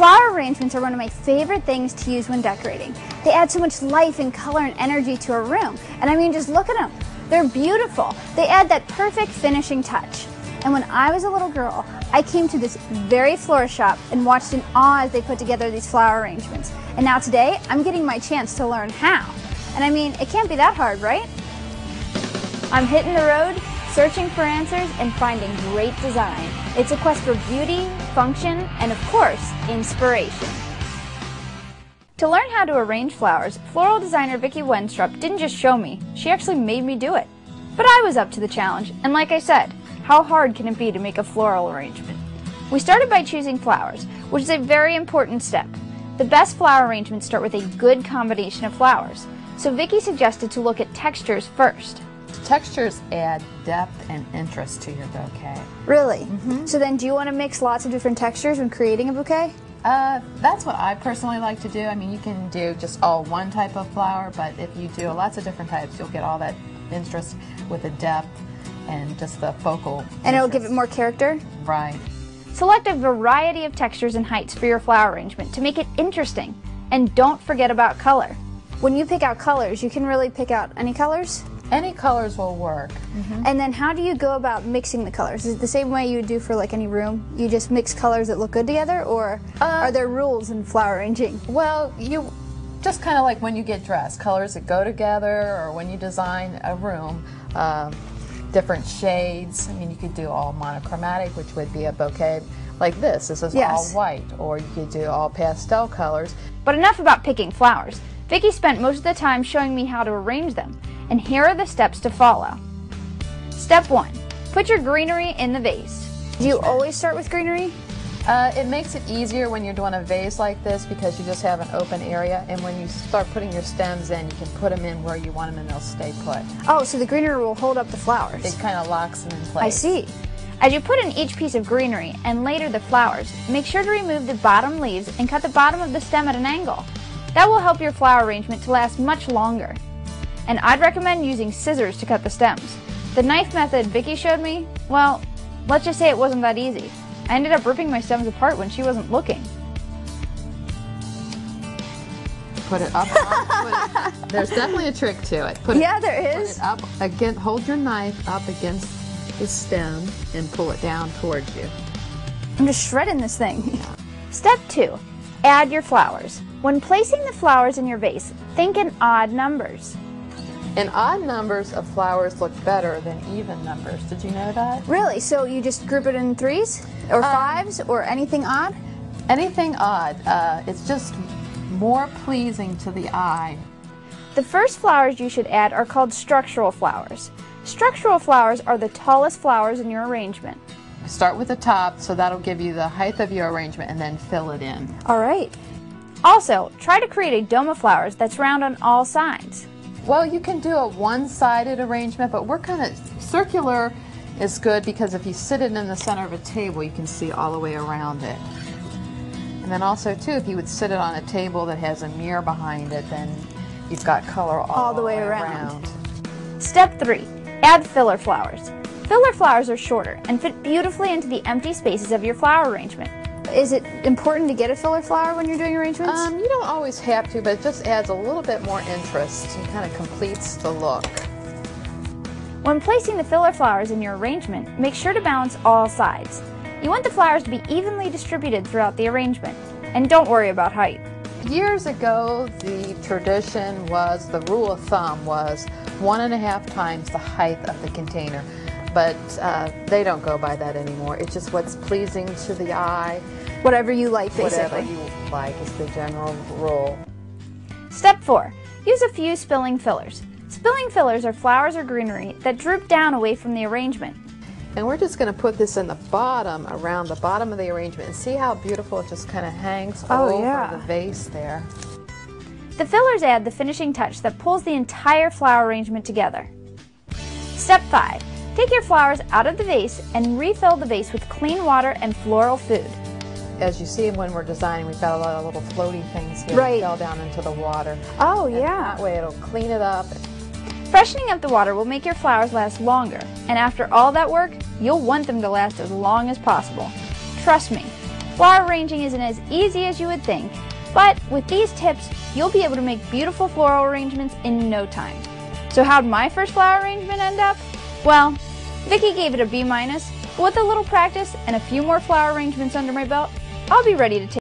Flower arrangements are one of my favorite things to use when decorating. They add so much life and color and energy to a room. And I mean, just look at them. They're beautiful. They add that perfect finishing touch. And when I was a little girl, I came to this very florist shop and watched in awe as they put together these flower arrangements. And now today, I'm getting my chance to learn how. And I mean, it can't be that hard, right? I'm hitting the road, searching for answers and finding great design. It's a quest for beauty, function, and of course, inspiration. To learn how to arrange flowers, floral designer Vicki Wenstrup didn't just show me, she actually made me do it. But I was up to the challenge, and like I said, how hard can it be to make a floral arrangement? We started by choosing flowers, which is a very important step. The best flower arrangements start with a good combination of flowers, so Vicki suggested to look at textures first. Textures add depth and interest to your bouquet. Really? So then do you want to mix lots of different textures when creating a bouquet? That's what I personally like to do. I mean, you can do just all one type of flower, but if you do lots of different types, you'll get all that interest with the depth and just the focal interest. And it'll give it more character? Right. Select a variety of textures and heights for your flower arrangement to make it interesting. And don't forget about color. When you pick out colors, you can really pick out any colors? Any colors will work. And then how do you go about mixing the colors? Is it the same way you would do for like any room? You just mix colors that look good together, or are there rules in flower arranging? Well, you just kind of like when you get dressed, colors that go together, or when you design a room, different shades. I mean, you could do all monochromatic, which would be a bouquet like this. This is all white, or you could do all pastel colors. But enough about picking flowers. Vicki spent most of the time showing me how to arrange them. And here are the steps to follow. Step 1. Put your greenery in the vase. Do you always start with greenery? It makes it easier when you're doing a vase like this because you just have an open area, and when you start putting your stems in, you can put them in where you want them and they'll stay put. Oh, so the greenery will hold up the flowers. It kind of locks them in place. I see. As you put in each piece of greenery and later the flowers, make sure to remove the bottom leaves and cut the bottom of the stem at an angle. That will help your flower arrangement to last much longer. And I'd recommend using scissors to cut the stems. The knife method Vicki showed me, well, let's just say it wasn't that easy. I ended up ripping my stems apart when she wasn't looking. Put it up. There's definitely a trick to it. There is. Put it up again. Hold your knife up against the stem and pull it down towards you. I'm just shredding this thing. Step 2. Add your flowers. When placing the flowers in your vase, think in odd numbers. And odd numbers of flowers look better than even numbers. Did you know that? Really? So you just group it in 3s or 5s or anything odd? Anything odd. It's just more pleasing to the eye. The first flowers you should add are called structural flowers. Structural flowers are the tallest flowers in your arrangement. Start with the top, so that'll give you the height of your arrangement, and then fill it in. All right. Also, try to create a dome of flowers that's round on all sides. Well, you can do a one-sided arrangement, but we're kind of circular is good because if you sit it in the center of a table, you can see all the way around it. And then also, too, if you would sit it on a table that has a mirror behind it, then you've got color all the way around. Step 3. Add filler flowers. Filler flowers are shorter and fit beautifully into the empty spaces of your flower arrangement. Is it important to get a filler flower when you're doing arrangements? You don't always have to, but it just adds a little bit more interest and kind of completes the look. When placing the filler flowers in your arrangement, make sure to balance all sides. You want the flowers to be evenly distributed throughout the arrangement. And don't worry about height. Years ago, the tradition was, the rule of thumb was 1.5 times the height of the container. But they don't go by that anymore. It's just what's pleasing to the eye. Whatever you like, basically. Whatever you like is the general rule. Step 4. Use a few spilling fillers. Spilling fillers are flowers or greenery that droop down away from the arrangement. And we're just going to put this in the bottom, around the bottom of the arrangement, and see how beautiful it just kind of hangs over the vase there. The fillers add the finishing touch that pulls the entire flower arrangement together. Step 5. Take your flowers out of the vase and refill the vase with clean water and floral food. As you see when we're designing, we've got a lot of little floaty things here that fell down into the water. Oh, and that way it'll clean it up. Freshening up the water will make your flowers last longer, and after all that work, you'll want them to last as long as possible. Trust me, Flower arranging isn't as easy as you would think, but with these tips, you'll be able to make beautiful floral arrangements in no time. So how'd my first flower arrangement end up? Well, Vicki gave it a B-, but with a little practice and a few more flower arrangements under my belt, I'll be ready to take